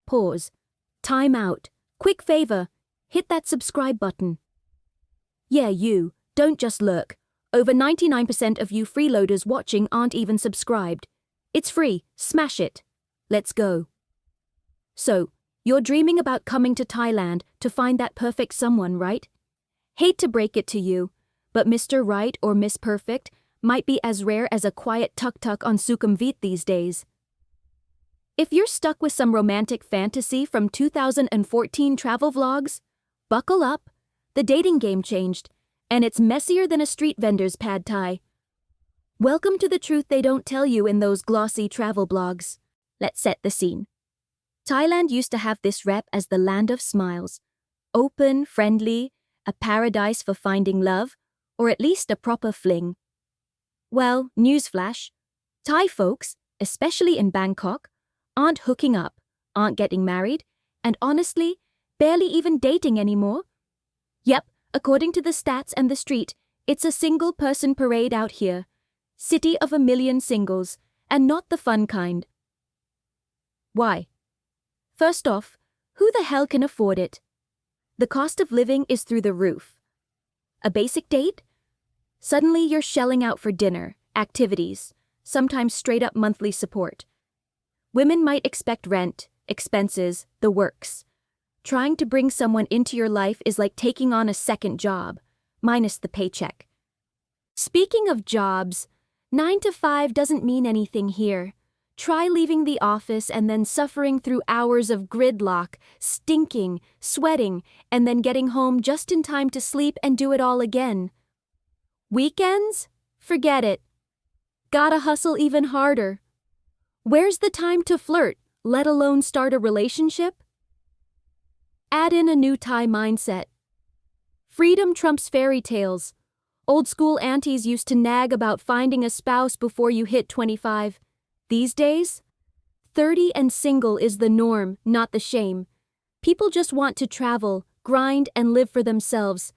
Pause. Time out. Quick favor. Hit that subscribe button. Yeah, you. Don't just lurk. Over 99% of you freeloaders watching aren't even subscribed. It's free. Smash it. Let's go. So, you're dreaming about coming to Thailand to find that perfect someone, right? Hate to break it to you, but Mr. Right or Miss Perfect might be as rare as a quiet tuk-tuk on Sukhumvit these days. If you're stuck with some romantic fantasy from 2014 travel vlogs, buckle up. The dating game changed, and it's messier than a street vendor's pad thai. Welcome to the truth they don't tell you in those glossy travel blogs. Let's set the scene. Thailand used to have this rep as the land of smiles. Open, friendly, a paradise for finding love, or at least a proper fling. Well, newsflash, Thai folks, especially in Bangkok, aren't hooking up, aren't getting married, and honestly, barely even dating anymore. Yep, according to the stats and the street, it's a single-person parade out here. City of a million singles, and not the fun kind. Why? First off, who the hell can afford it? The cost of living is through the roof. A basic date? Suddenly you're shelling out for dinner, activities, sometimes straight-up monthly support. Women might expect rent, expenses, the works. Trying to bring someone into your life is like taking on a second job, minus the paycheck. Speaking of jobs, 9 to 5 doesn't mean anything here. Try leaving the office and then suffering through hours of gridlock, stinking, sweating, and then getting home just in time to sleep and do it all again. Weekends? Forget it. Gotta hustle even harder. Where's the time to flirt, let alone start a relationship? Add in a new Thai mindset. Freedom trumps fairy tales. Old school aunties used to nag about finding a spouse before you hit 25. These days, 30 and single is the norm, not the shame. People just want to travel, grind, and live for themselves.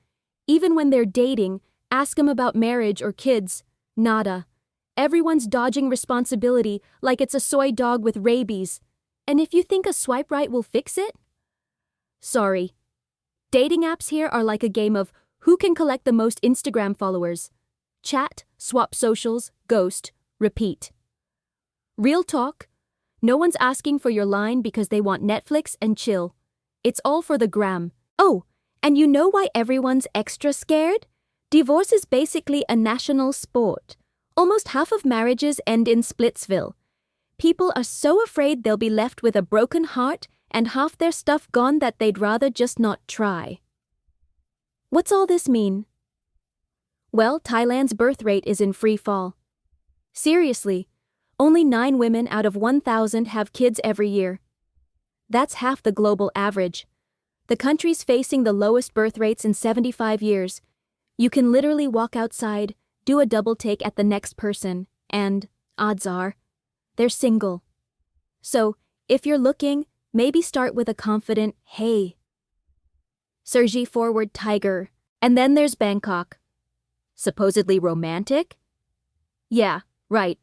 Even when they're dating, ask them about marriage or kids. Nada. Everyone's dodging responsibility like it's a soy dog with rabies. And if you think a swipe right will fix it? Sorry. Dating apps here are like a game of who can collect the most Instagram followers. Chat, swap socials, ghost, repeat. Real talk, no one's asking for your line because they want Netflix and chill. It's all for the gram. Oh, and you know why everyone's extra scared? Divorce is basically a national sport. Almost half of marriages end in Splitsville. People are so afraid they'll be left with a broken heart and half their stuff gone that they'd rather just not try. What's all this mean? Well, Thailand's birth rate is in free fall. Seriously. Only 9 women out of 1,000 have kids every year. That's half the global average. The country's facing the lowest birth rates in 75 years. You can literally walk outside, do a double take at the next person, and, odds are, they're single. So, if you're looking, maybe start with a confident, hey. Sergi forward tiger. And then there's Bangkok. Supposedly romantic? Yeah, right.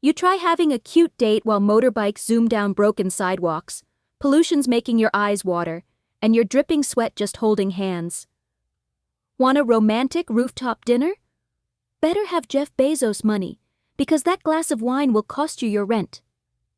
You try having a cute date while motorbikes zoom down broken sidewalks, pollution's making your eyes water, and you're dripping sweat just holding hands. Want a romantic rooftop dinner? Better have Jeff Bezos money, because that glass of wine will cost you your rent.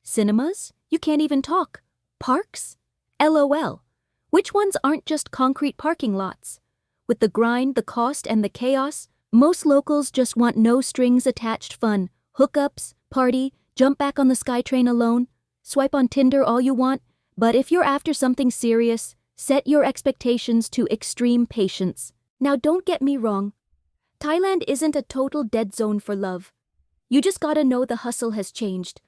Cinemas? You can't even talk. Parks? LOL. Which ones aren't just concrete parking lots? With the grind, the cost, and the chaos, most locals just want no-strings-attached fun, hookups, party, jump back on the SkyTrain alone, swipe on Tinder all you want, but if you're after something serious, set your expectations to extreme patience. Now don't get me wrong, Thailand isn't a total dead zone for love. You just gotta know the hustle has changed.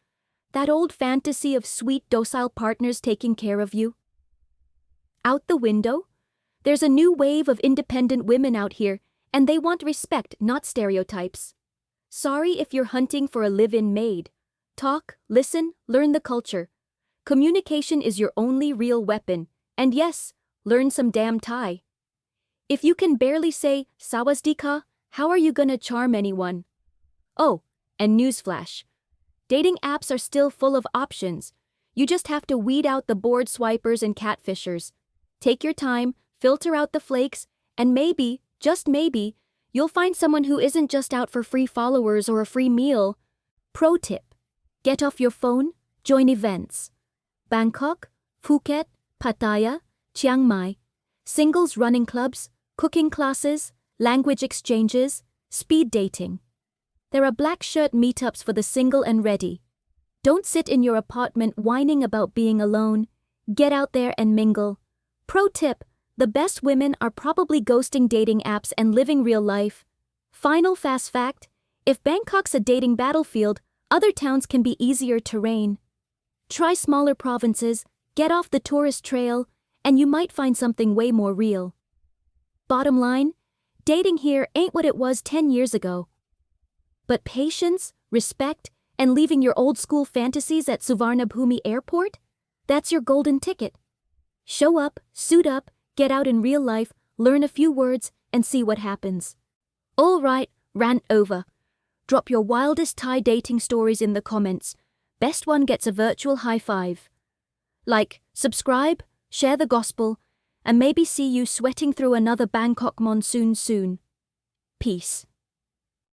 That old fantasy of sweet, docile partners taking care of you. Out the window, there's a new wave of independent women out here, and they want respect, not stereotypes. Sorry if you're hunting for a live-in maid. Talk, listen, learn the culture. Communication is your only real weapon. And yes, learn some damn Thai. If you can barely say "Sawadee-ka," how are you gonna charm anyone? Oh, and newsflash. Dating apps are still full of options. You just have to weed out the bored swipers and catfishers. Take your time, filter out the flakes, and maybe, just maybe, you'll find someone who isn't just out for free followers or a free meal. Pro tip: get off your phone, join events. Bangkok, Phuket, Pattaya, Chiang Mai. Singles running clubs, cooking classes, language exchanges, speed dating. There are black shirt meetups for the single and ready. Don't sit in your apartment whining about being alone. Get out there and mingle. Pro tip: the best women are probably ghosting dating apps and living real life. Final fast fact: if Bangkok's a dating battlefield, other towns can be easier terrain. Try smaller provinces, get off the tourist trail, and you might find something way more real. Bottom line, dating here ain't what it was 10 years ago. But patience, respect, and leaving your old-school fantasies at Suvarnabhumi Airport? That's your golden ticket. Show up, suit up, get out in real life, learn a few words, and see what happens. All right, rant over. Drop your wildest Thai dating stories in the comments. Best one gets a virtual high five. Like, subscribe, share the gospel, and maybe see you sweating through another Bangkok monsoon soon. Peace.